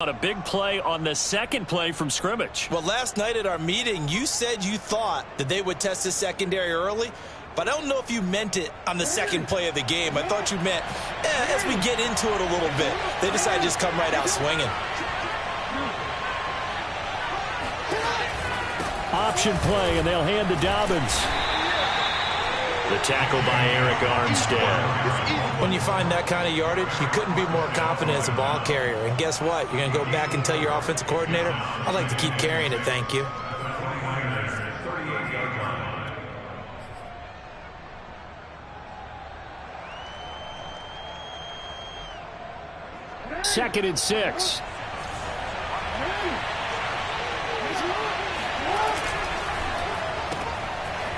On a big play on the second play from scrimmage. Well, last night at our meeting, you said you thought that they would test the secondary early, but I don't know if you meant it on the second play of the game. I thought you meant, as we get into it a little bit, they decided to just come right out swinging. Option play, and they'll hand to Dobbins. The tackle by Eric Armstead. When you find that kind of yardage, you couldn't be more confident as a ball carrier. And guess what? You're going to go back and tell your offensive coordinator, I'd like to keep carrying it, thank you. Second and 6.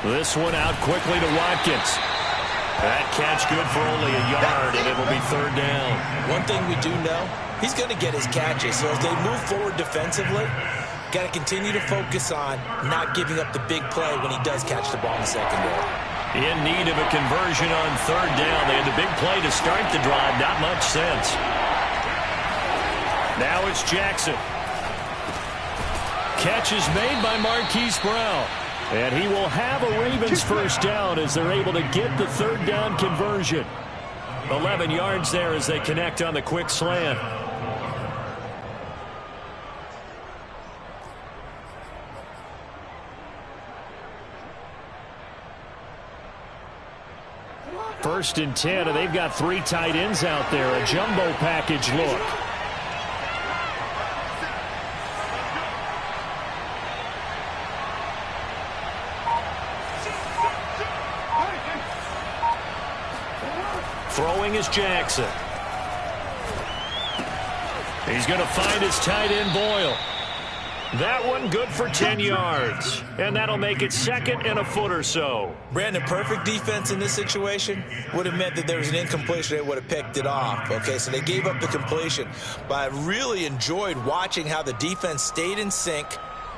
This one out quickly to Watkins. That catch good for only a yard, and it will be third down. One thing we do know, he's going to get his catches. So as they move forward defensively, got to continue to focus on not giving up the big play when he does catch the ball in the secondary. In need of a conversion on third down. They had the big play to start the drive. Not much sense. Now it's Jackson. Catch is made by Marquise Brown. And he will have a Ravens first down as they're able to get the third down conversion. 11 yards there as they connect on the quick slant. First and 10, and they've got 3 tight ends out there. A jumbo package look. Throwing is Jackson. He's going to find his tight end Boyle. That one good for 10 yards. And that'll make it second and a foot or so. Brandon, perfect defense in this situation would have meant that there was an incompletion. They would have picked it off. Okay, so they gave up the completion. But I really enjoyed watching how the defense stayed in sync,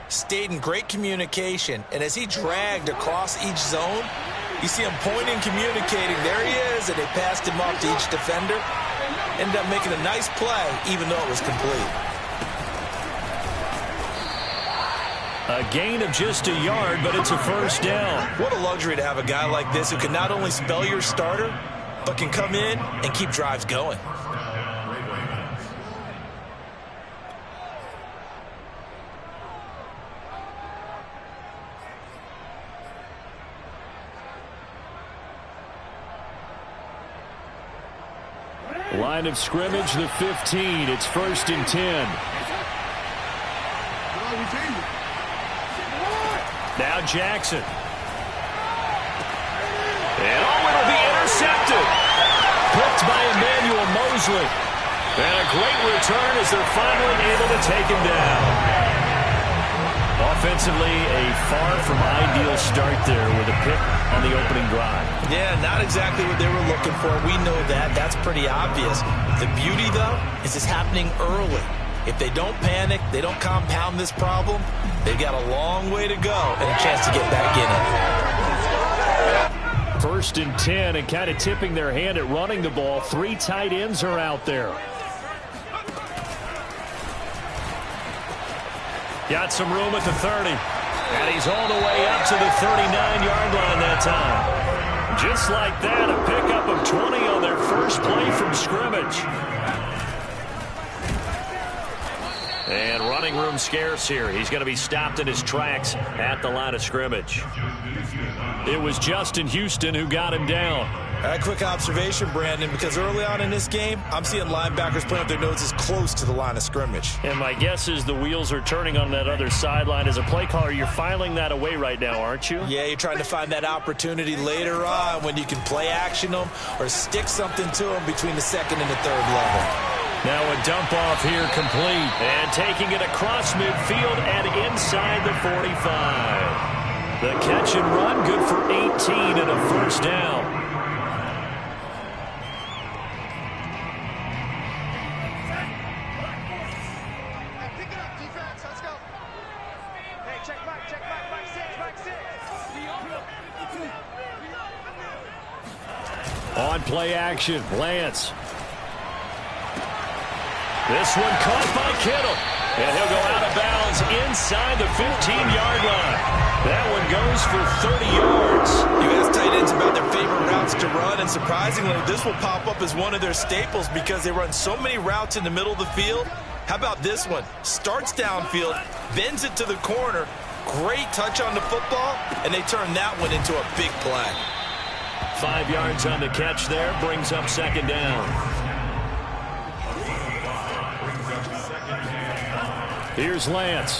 stayed in great communication. And as he dragged across each zone, you see him pointing, communicating. There he is, and they passed him off to each defender. Ended up making a nice play, even though it was complete. A gain of just a yard, but it's a first down. What a luxury to have a guy like this who can not only spell your starter, but can come in and keep drives going. Line of scrimmage, the 15. It's first and 10. Now Jackson. And it'll be intercepted. Picked by Emmanuel Mosley. And a great return as they're finally able to take him down. Offensively, a far from ideal start there with a pick on the opening drive. Yeah, not exactly what they were looking for. We know that. That's pretty obvious. The beauty, though, is it's happening early. If they don't panic, they don't compound this problem, they've got a long way to go and a chance to get back in it. First and 10, and kind of tipping their hand at running the ball. 3 tight ends are out there. Got some room at the 30. And he's all the way up to the 39-yard line that time. Just like that, a pickup of 20 on their first play from scrimmage. And running room scarce here. He's going to be stopped in his tracks at the line of scrimmage. It was Justin Houston who got him down. A quick observation, Brandon, because early on in this game, I'm seeing linebackers putting up their noses close to the line of scrimmage. And my guess is the wheels are turning on that other sideline. As a play caller, you're filing that away right now, aren't you? Yeah, you're trying to find that opportunity later on when you can play action them or stick something to them between the second and the third level. Now a dump off here complete. And taking it across midfield and inside the 45. The catch and run good for 18 and a first down. On play action, Lance. This one caught by Kittle. And he'll go out of bounds inside the 15-yard line. That one goes for 30 yards. You ask tight ends about their favorite routes to run, and surprisingly, this will pop up as one of their staples because they run so many routes in the middle of the field. How about this one? Starts downfield, bends it to the corner, great touch on the football, and they turn that one into a big play. 5 yards on the catch there, brings up second down. Here's Lance.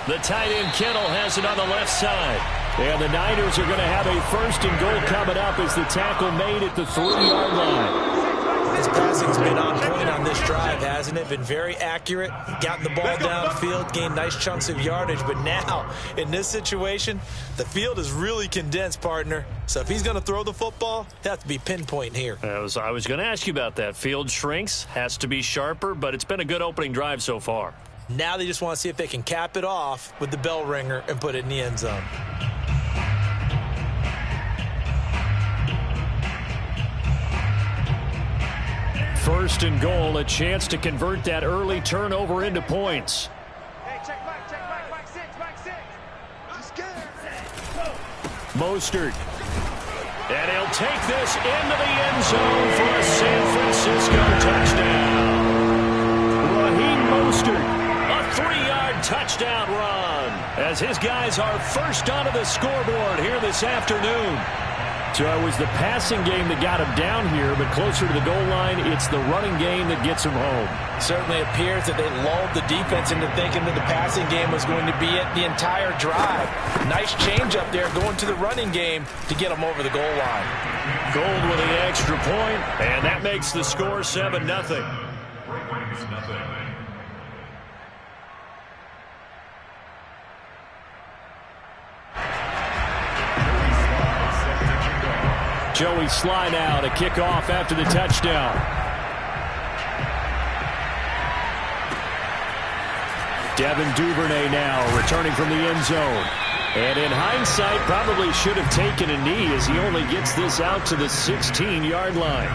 The tight end Kittle has it on the left side. And the Niners are going to have a first and goal coming up as the tackle made at the 3-yard line. His passing's been on point on this drive, hasn't it? Been very accurate, gotten the ball downfield, gained nice chunks of yardage. But now, in this situation, the field is really condensed, partner. So if he's going to throw the ball, it has to be pinpoint here. I was going to ask you about that. Field shrinks, has to be sharper, but it's been a good opening drive so far. Now they just want to see if they can cap it off with the bell ringer and put it in the end zone. First and goal, a chance to convert that early turnover into points. Hey, check back six. Let's get it. Mostert. And he'll take this into the end zone for a San Francisco touchdown. Raheem Mostert, a 3-yard touchdown run, as his guys are first onto the scoreboard here this afternoon. So it was the passing game that got him down here, but closer to the goal line, it's the running game that gets him home. Certainly appears that they lulled the defense into thinking that the passing game was going to be it the entire drive. Nice change up there going to the running game to get them over the goal line. Gold with the extra point, and that makes the score 7-0. Joey Slye now to kick off after the touchdown. Devin Duvernay now returning from the end zone. And in hindsight, probably should have taken a knee as he only gets this out to the 16-yard line.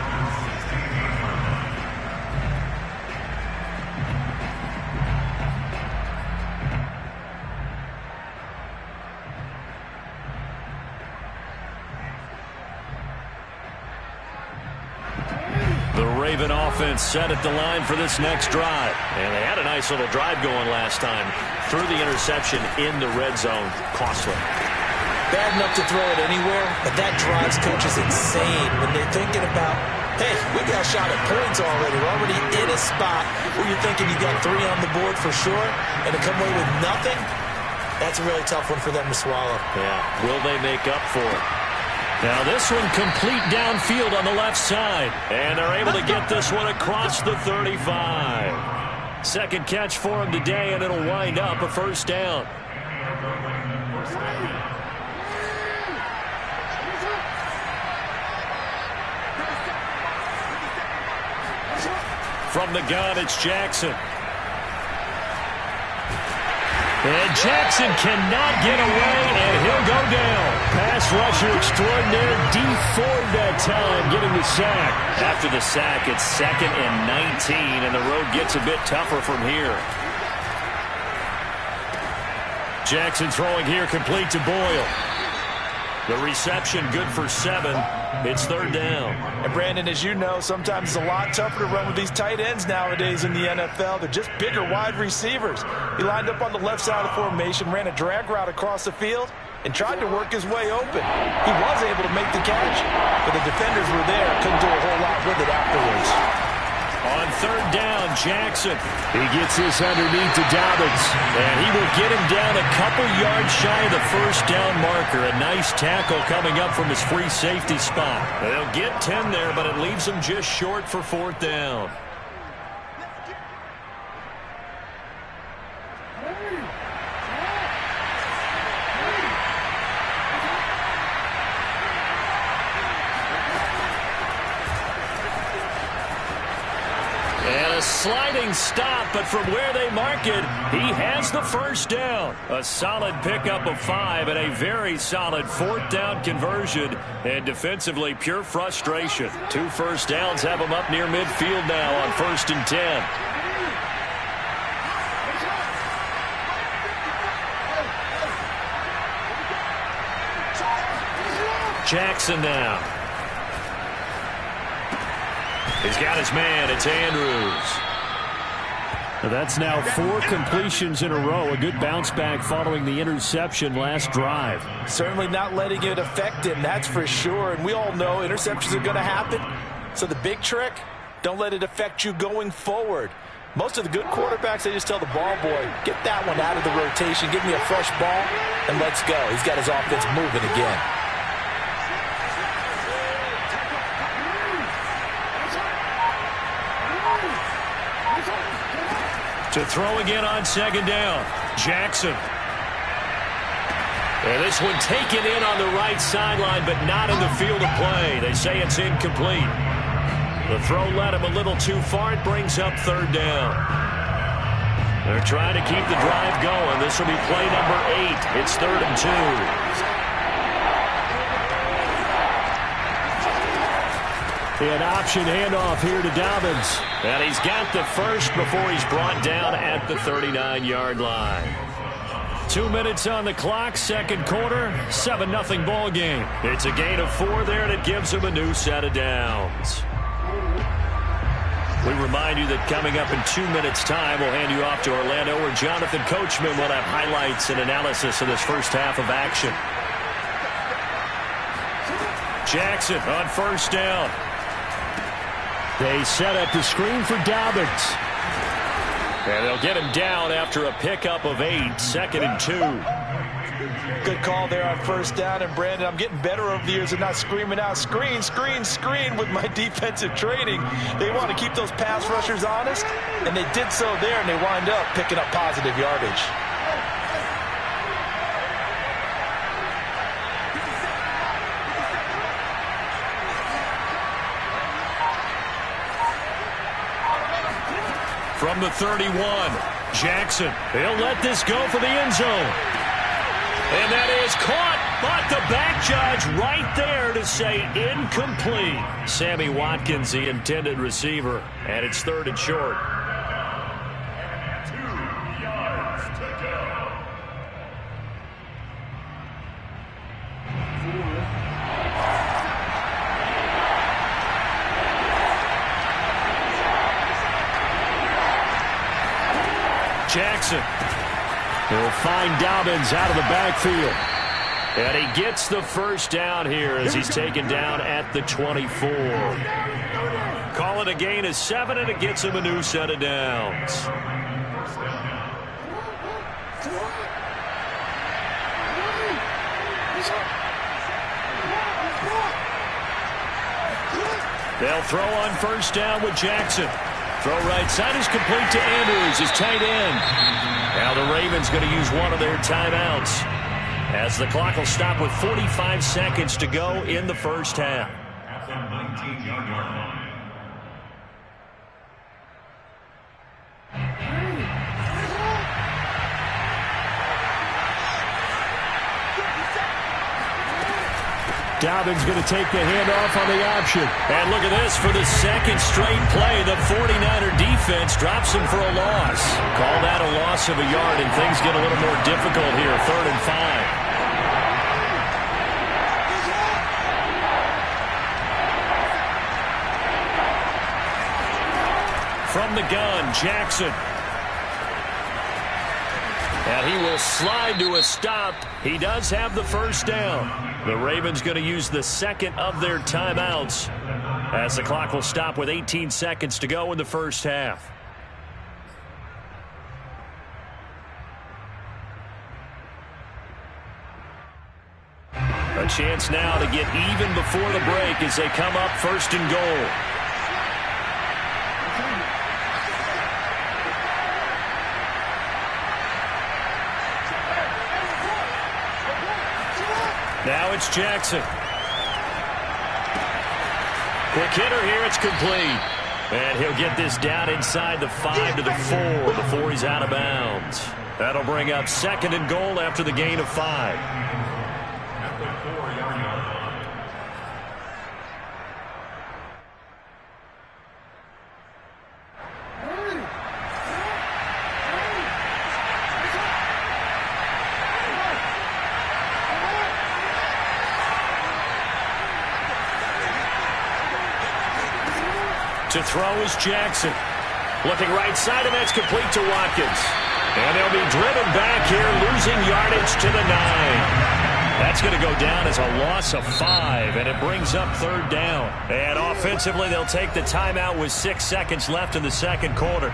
Offense set at the line for this next drive. And they had a nice little drive going last time. Threw the interception in the red zone. Costly. Bad enough to throw it anywhere, but that drives coaches insane when they're thinking about, hey, we got a shot at points already. We're already in a spot where you're thinking you got 3 on the board for sure, and to come away with nothing, that's a really tough one for them to swallow. Yeah, will they make up for it? Now this one complete downfield on the left side. And they're able to get this one across the 35. Second catch for him today, and it'll wind up a first down. From the gun, it's Jackson. And Jackson cannot get away, and he'll go down. Pass rusher extraordinaire, Dee Ford that time, getting the sack. After the sack, it's 2nd and 19, and the road gets a bit tougher from here. Jackson throwing here, complete to Boyle. The reception good for 7. It's 3rd down. And Brandon, as you know, sometimes it's a lot tougher to run with these tight ends nowadays in the NFL. They're just bigger wide receivers. He lined up on the left side of the formation, ran a drag route across the field, and tried to work his way open. He was able to make the catch, but the defenders were there. Couldn't do a whole lot with it afterwards. On 3rd down, Jackson. He gets this underneath to Dobbins. And he will get him down a couple yards shy of the first down marker. A nice tackle coming up from his free safety spot. They'll get 10 there, but it leaves them just short for 4th down. sliding stop, but from where they mark it, he has the first down. A solid pickup of 5 and a very solid 4th down conversion. And defensively, pure frustration. 2 first downs have him up near midfield now on 1st and 10. Jackson now. He's got his man. It's Andrews. That's now 4 completions in a row. A good bounce back following the interception last drive. Certainly not letting it affect him, that's for sure. And we all know interceptions are going to happen. So the big trick, don't let it affect you going forward. Most of the good quarterbacks, they just tell the ball boy, get that one out of the rotation, give me a fresh ball, and let's go. He's got his offense moving again. To throw again on 2nd down. Jackson. And this one taken in on the right sideline, but not in the field of play. They say it's incomplete. The throw led him a little too far. It brings up 3rd down. They're trying to keep the drive going. This will be play number 8. It's 3rd and 2. An option handoff here to Dobbins. And he's got the first before he's brought down at the 39-yard line. 2 minutes on the clock, 2nd quarter, 7-0 ball game. It's a gain of 4 there, and it gives him a new set of downs. We remind you that coming up in 2 minutes' time, we'll hand you off to Orlando, where Jonathan Coachman will have highlights and analysis of this first half of action. Jackson on 1st down. They set up the screen for Dobbins. And they'll get him down after a pickup of 8, 2nd and 2. Good call there on 1st down. And, Brandon, I'm getting better over the years of not screaming out, screen, screen, screen with my defensive training. They want to keep those pass rushers honest, and they did so there, and they wind up picking up positive yardage. From the 31, Jackson. He'll let this go for the end zone. And that is caught, but the back judge right there to say incomplete. Sammy Watkins, the intended receiver, and it's 3rd and short. 2 yards to go. Jackson. He'll find Dobbins out of the backfield. And he gets the first down here as he's taken down at the 24. Call it a gain of 7, and it gets him a new set of downs. They'll throw on 1st down with Jackson. Throw right side is complete to Andrews, his tight end. Now the Ravens going to use one of their timeouts as the clock will stop with 45 seconds to go in the first half. At the 19-yard line. Dobbins going to take the handoff on the option. And look at this for the 2nd straight play. The 49er defense drops him for a loss. Call that a loss of a yard, and things get a little more difficult here. 3rd and 5. From the gun, Jackson. And he will slide to a stop. He does have the first down. The Ravens going to use the 2nd of their timeouts as the clock will stop with 18 seconds to go in the first half. A chance now to get even before the break as they come up 1st and goal. Now it's Jackson. Quick hitter here. It's complete. And he'll get this down inside the 5 to the 4 before he's out of bounds. That'll bring up 2nd and goal after the gain of 5. At the 4-yard line. To throw is Jackson. Looking right side, and that's complete to Watkins. And they'll be driven back here, losing yardage to the 9. That's going to go down as a loss of 5, and it brings up 3rd down. And offensively, they'll take the timeout with 6 seconds left in the 2nd quarter.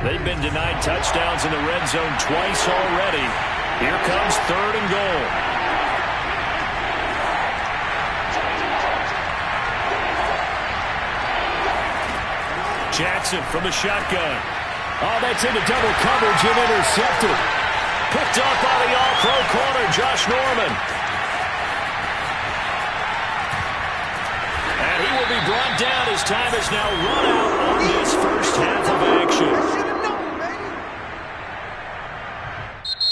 They've been denied touchdowns in the red zone twice already. Here comes 3rd and goal. Jackson from the shotgun. Oh, that's into double coverage and intercepted. Picked up by the all-pro corner, Josh Norman. And he will be brought down as time is now run out on this first half of action.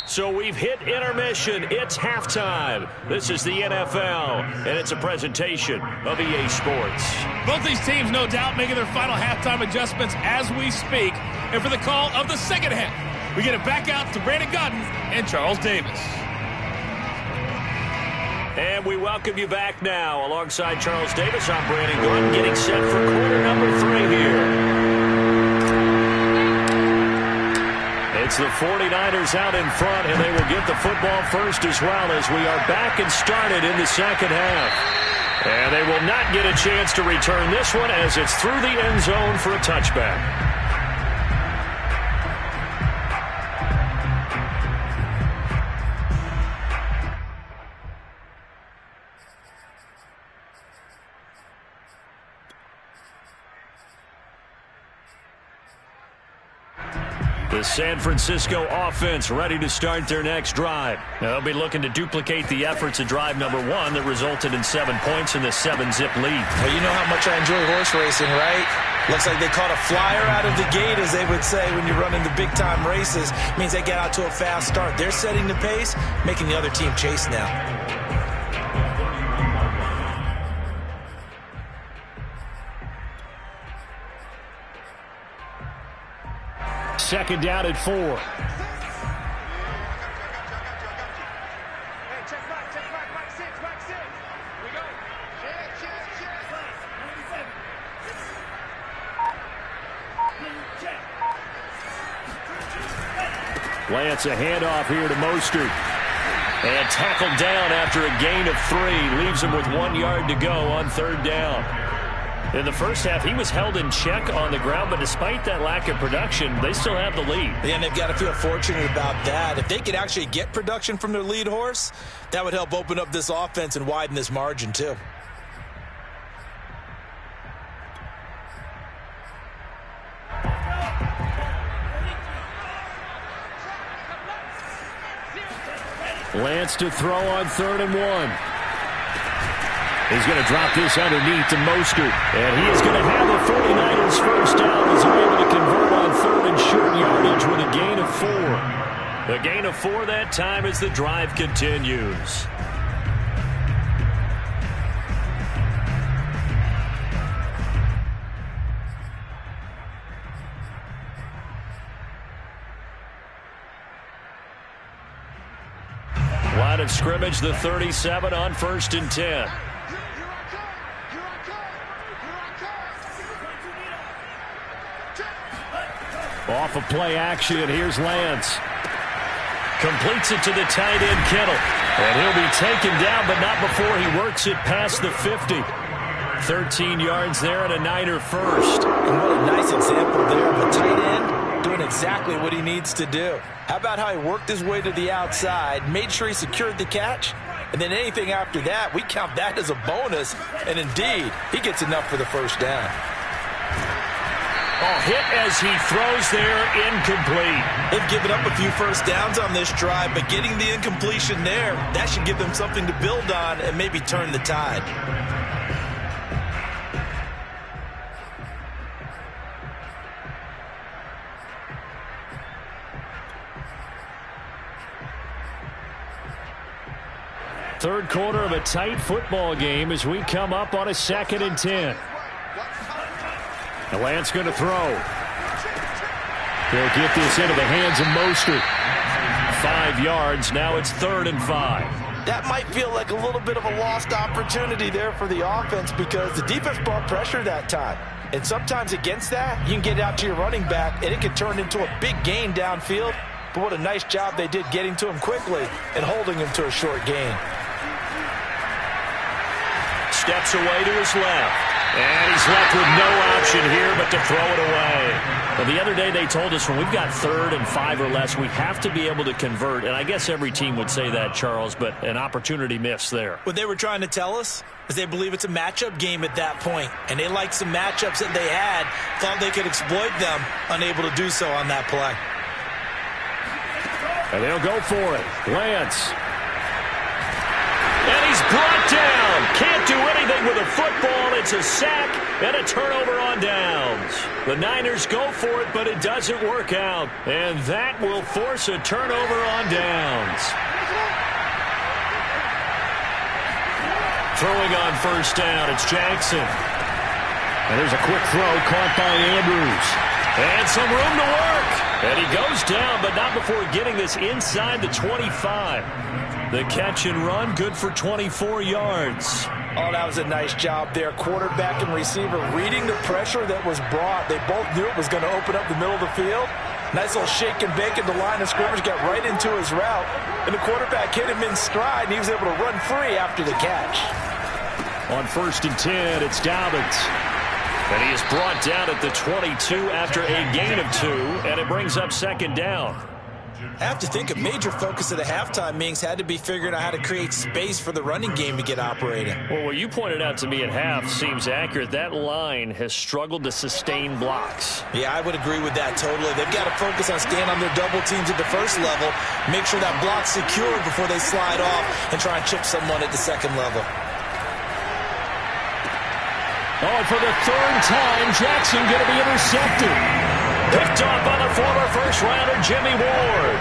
So we've hit intermission. It's halftime. This is the NFL, and it's a presentation of EA Sports. Both these teams, no doubt, making their final halftime adjustments as we speak. And for the call of the second half, we get it back out to Brandon Gaudin and Charles Davis. And we welcome you back now. Alongside Charles Davis, I'm Brandon Gaudin, getting set for quarter number 3 here. It's the 49ers out in front, and they will get the football first as well as we are back and started in the second half. And they will not get a chance to return this one as it's through the end zone for a touchback. The San Francisco offense ready to start their next drive. They'll be looking to duplicate the efforts of drive number 1 that resulted in 7 points in the 7-zip lead. Well, you know how much I enjoy horse racing, right? Looks like they caught a flyer out of the gate, as they would say when you're running the big-time races. Means they get out to a fast start. They're setting the pace, making the other team chase now. Second down at 4. Hey, check back, back 6. We go. Lance, a handoff here to Mostert. And tackled down after a gain of 3. Leaves him with 1 yard to go on 3rd down. In the first half, he was held in check on the ground, but despite that lack of production, they still have the lead. Yeah, and they've got to feel fortunate about that. If they could actually get production from their lead horse, that would help open up this offense and widen this margin, too. Lance to throw on 3rd and 1. He's going to drop this underneath to Mostert. And he is going to have the 49ers first down as they're able to convert on 3rd and short yardage with a gain of 4. A gain of 4 that time as the drive continues. Line of scrimmage, the 37 on 1st and 10. Off of play action, here's Lance. Completes it to the tight end, Kittle. And he'll be taken down, but not before he works it past the 50. 13 yards there and a Niner first. And what a nice example there of a tight end doing exactly what he needs to do. How about how he worked his way to the outside, made sure he secured the catch, And then anything after that, we count that as a bonus. And indeed, he gets enough for the first down. Oh, hit as he throws there, incomplete. They've given up a few first downs on this drive, but getting the incompletion there, that should give them something to build on and maybe turn the tide. Third quarter of a tight football game as we come up on a 2nd and 10. The Lance going to throw. He'll get this into the hands of Mostert. 5 yards. Now it's 3rd and 5. That might feel like a little bit of a lost opportunity there for the offense because the defense brought pressure that time. And sometimes against that, you can get out to your running back, and it can turn into a big gain downfield. But what a nice job they did getting to him quickly and holding him to a short gain. Steps away to his left. And he's left with no option here but to throw it away. Well, the other day they told us when we've got 3rd and 5 or less, we have to be able to convert. And I guess every team would say that, Charles, but an opportunity missed there. What they were trying to tell us is they believe it's a matchup game at that point. And they liked some matchups that they had, thought they could exploit them, unable to do so on that play. And they'll go for it. Lance. And he's brought down. Can't do anything with a football. It's a sack and a turnover on downs. The Niners go for it, but it doesn't work out. And that will force a turnover on downs. Throwing on first down, it's Jackson. And there's a quick throw caught by Andrews. And some room to work. And he goes down, but not before getting this inside the 25. The catch and run, good for 24 yards. Oh, that was a nice job there. Quarterback and receiver reading the pressure that was brought. They both knew it was going to open up the middle of the field. Nice little shake and bake at the line of scrimmage, got right into his route. And the quarterback hit him in stride, and he was able to run free after the catch. On 1st and 10, it's Dobbins. And he is brought down at the 22 after a gain of 2, and it brings up 2nd down. I have to think a major focus of the halftime meetings had to be figuring out how to create space for the running game to get operating. Well, what you pointed out to me at half seems accurate. That line has struggled to sustain blocks. Yeah, I would agree with that totally. They've got to focus on staying on their double teams at the first level, make sure that block's secured before they slide off and try and chip someone at the second level. Oh, and for the 3rd time, Jackson going to be intercepted. Picked off by the former first-rounder, Jimmy Ward.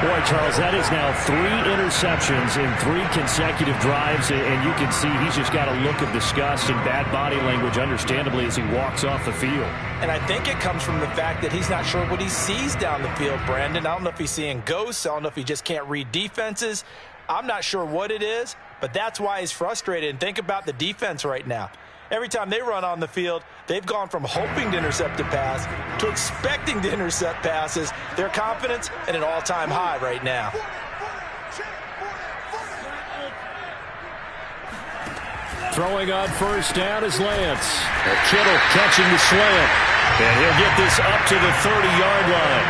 Boy, Charles, that is now 3 interceptions in 3 consecutive drives, and you can see he's just got a look of disgust and bad body language, understandably, as he walks off the field. And I think it comes from the fact that he's not sure what he sees down the field, Brandon. I don't know if he's seeing ghosts. I don't know if he just can't read defenses. I'm not sure what it is, but that's why he's frustrated. And think about the defense right now. Every time they run on the field, they've gone from hoping to intercept a pass to expecting to intercept passes. Their confidence at an all-time high right now. Throwing on first down is Lance. Kittle catching the slant. And he'll get this up to the 30-yard line.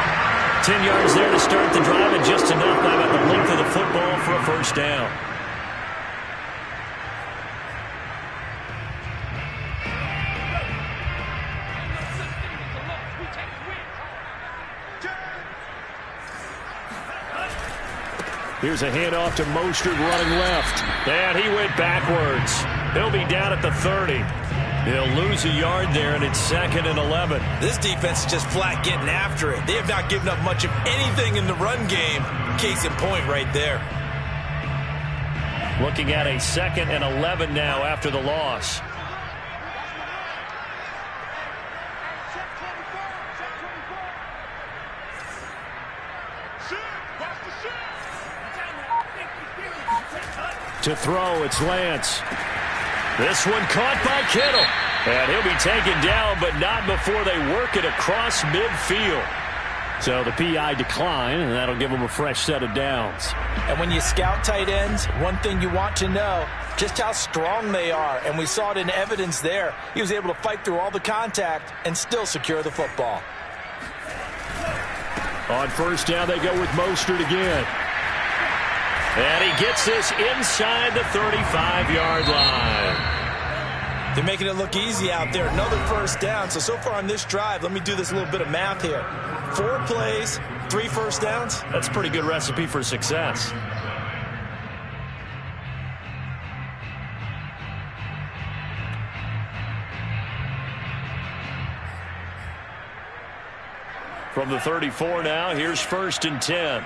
10 yards there to start the drive, and just enough by about the length of the football for a first down. Here's a handoff to Mostert running left. And he went backwards. He'll be down at the 30. He'll lose a yard there, and it's 2nd and 11. This defense is just flat getting after it. They have not given up much of anything in the run game. Case in point right there. Looking at a 2nd and 11 now after the loss. To throw, it's Lance. This one caught by Kittle. And he'll be taken down, but not before they work it across midfield. So the PI decline, and that'll give them a fresh set of downs. And when you scout tight ends, one thing you want to know, just how strong they are. And we saw it in evidence there. He was able to fight through all the contact and still secure the football. On first down, they go with Mostert again. And he gets this inside the 35-yard line. They're making it look easy out there. Another first down. So far on this drive, let me do this little bit of math here. 4 plays, 3 first downs. That's a pretty good recipe for success. From the 34 now, here's 1st and 10.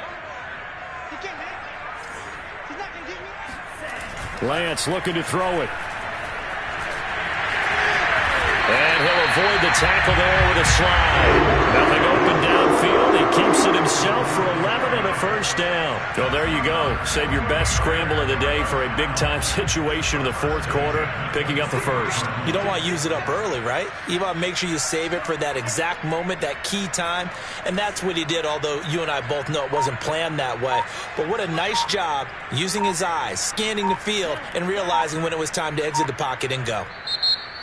Lance looking to throw it. And he'll avoid the tackle there with a slide. Nothing open downfield. He keeps it himself for 11 and a first down. So there you go. Save your best scramble of the day for a big-time situation in the 4th quarter, picking up the first. You don't want to use it up early, right? You want to make sure you save it for that exact moment, that key time. And that's what he did, although you and I both know it wasn't planned that way. But what a nice job using his eyes, scanning the field, and realizing when it was time to exit the pocket and go.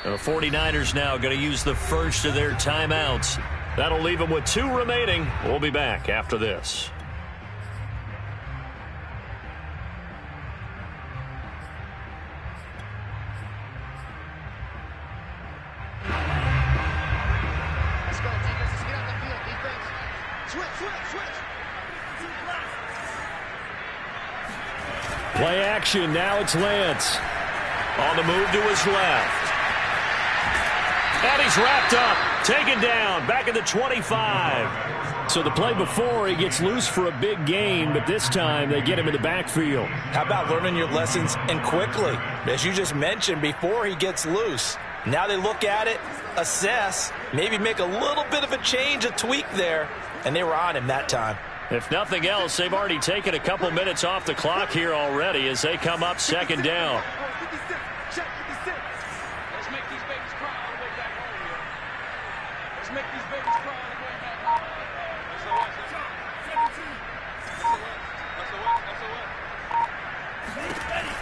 The 49ers now going to use the first of their timeouts. That'll leave them with 2 remaining. We'll be back after this. Let's go, defense. Let's get out the field, defense. Switch. Play action. Now it's Lance. On the move to his left. And he's wrapped up, taken down, back at the 25. So the play before, he gets loose for a big gain, but this time they get him in the backfield. How about learning your lessons and quickly? As you just mentioned, before he gets loose. Now they look at it, assess, maybe make a little bit of a change, a tweak there, and they were on him that time. If nothing else, they've already taken a couple minutes off the clock here already as they come up 2nd down.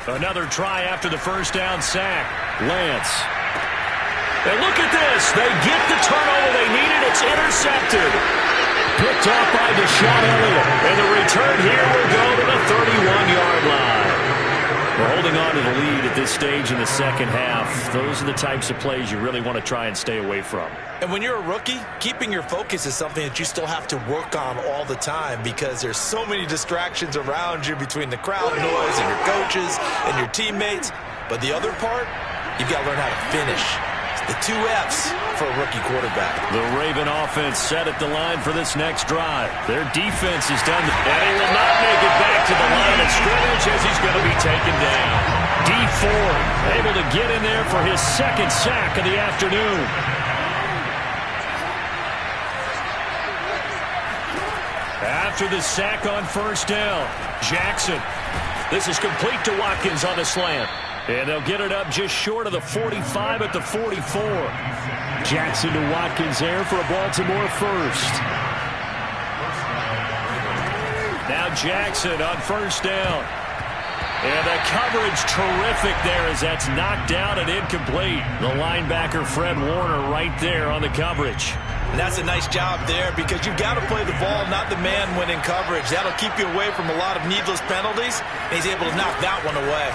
Another try after the first down sack. Lance. And look at this. They get the turnover they needed. It's intercepted. Picked off by Deshaun Elliott. And the return here will go to the 31-yard line. We're holding on to the lead at this stage in the second half. Those are the types of plays you really want to try and stay away from. And when you're a rookie, keeping your focus is something that you still have to work on all the time because there's so many distractions around you between the crowd noise and your coaches and your teammates. But the other part, you've got to learn how to finish. The 2 F's for a rookie quarterback. The Raven offense set at the line for this next drive. Their defense is done, and he will not make it back to the line of scrimmage as he's going to be taken down. Dee Ford able to get in there for his 2nd sack of the afternoon. After the sack on first down, Jackson. This is complete to Watkins on the slant. And they'll get it up just short of the 45 at the 44. Jackson to Watkins there for a Baltimore first. Now Jackson on first down. And the coverage terrific there as that's knocked down and incomplete. The linebacker Fred Warner right there on the coverage. And that's a nice job there because you've got to play the ball, not the man when in coverage. That'll keep you away from a lot of needless penalties. And he's able to knock that one away.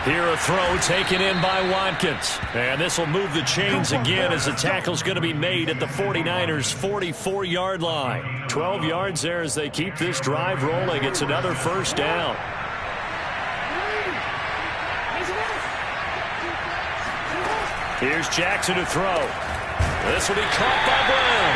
Here a throw taken in by Watkins. And this will move the chains again as the tackle's going to be made at the 49ers' 44-yard line. 12 yards there as they keep this drive rolling. It's another first down. Here's Jackson to throw. This will be caught by Brown.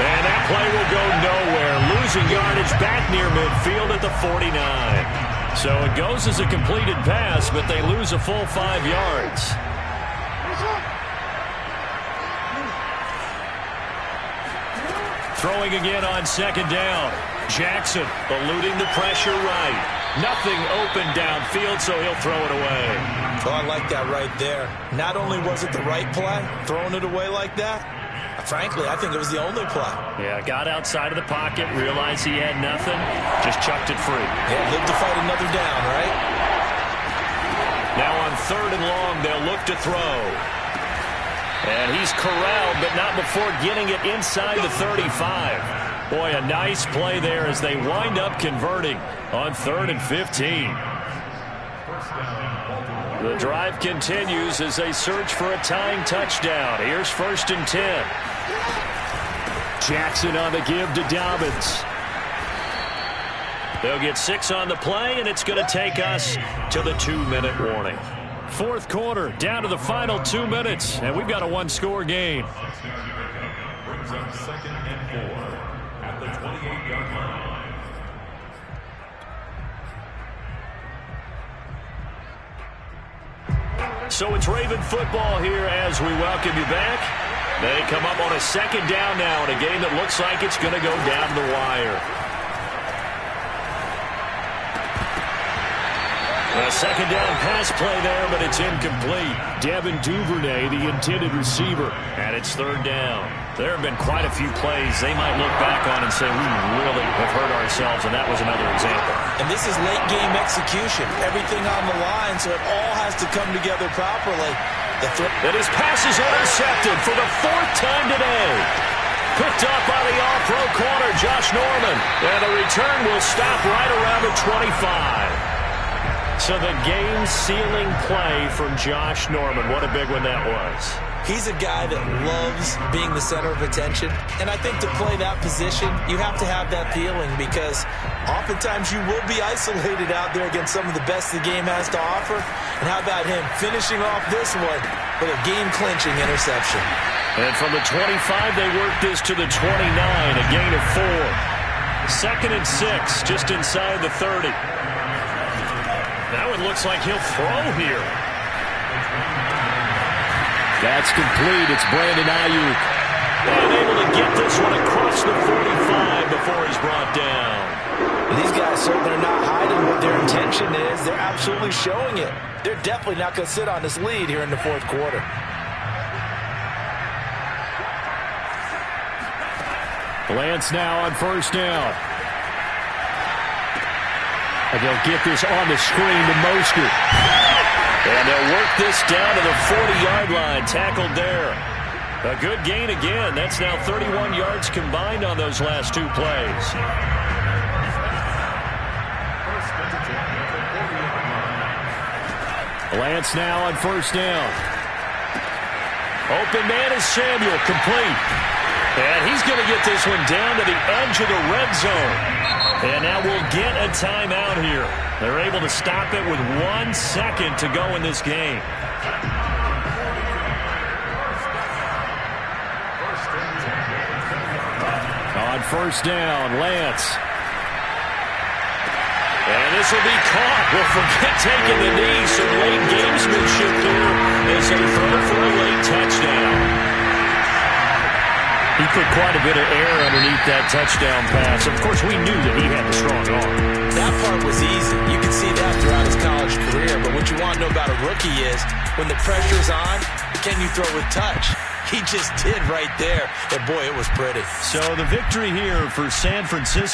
And that play will go nowhere. Losing yardage back near midfield at the 49. So it goes as a completed pass, but they lose a full 5 yards. Throwing again on 2nd down. Jackson eluding the pressure right. Nothing open downfield, so he'll throw it away. Oh, I like that right there. Not only was it the right play, throwing it away like that, frankly, I think it was the only play. Yeah, got outside of the pocket, realized he had nothing, just chucked it free. Yeah, lived to fight another down, right? Now on 3rd and long, they'll look to throw. And he's corralled, but not before getting it inside the 35. Boy, a nice play there as they wind up converting on 3rd and 15. The drive continues as they search for a tying touchdown. Here's 1st and 10. Jackson on the give to Dobbins. They'll get 6 on the play, and it's going to take us to the 2-minute warning. 4th quarter, down to the final 2 minutes, and we've got a 1-score game. Brings up 2nd and 4 at the 28-yard line. So it's Raven football here as we welcome you back. They come up on a 2nd down now in a game that looks like it's going to go down the wire. A 2nd down pass play there, but it's incomplete. Devin Duvernay, the intended receiver, and it's 3rd down. There have been quite a few plays they might look back on and say, we really have hurt ourselves, and that was another example. And this is late game execution. Everything on the line, so it all has to come together properly. And his pass is intercepted for the 4th time today. Picked up by the all-pro corner, Josh Norman. And the return will stop right around the 25. So the game-sealing play from Josh Norman. What a big one that was. He's a guy that loves being the center of attention. And I think to play that position, you have to have that feeling because oftentimes you will be isolated out there against some of the best the game has to offer. And how about him finishing off this one with a game-clinching interception? And from the 25, they work this to the 29, a gain of 4. 2nd and 6, just inside the 30. Now it looks like he'll throw here. That's complete. It's Brandon Ayuk. And able to get this one across the 45 before he's brought down. These guys certainly are not hiding what their intention is. They're absolutely showing it. They're definitely not going to sit on this lead here in the 4th quarter. Lance now on 1st down. And they'll get this on the screen to Mostert. And they'll work this down to the 40-yard line. Tackled there. A good gain again. That's now 31 yards combined on those last 2 plays. Lance now on 1st down. Open man is Samuel. Complete. And he's going to get this one down to the edge of the red zone. And now we'll get a timeout here. They're able to stop it with 1 second to go in this game. On 1st down, Lance. And this will be caught. We'll forget taking the knee. Some late gamesmanship there as they throw for a late touchdown. He put quite a bit of air underneath that touchdown pass. Of course, we knew that he had the strong arm. That part was easy. You could see that throughout his college career. But what you want to know about a rookie is when the pressure's on, can you throw with touch? He just did right there. And, boy, it was pretty. So the victory here for San Francisco.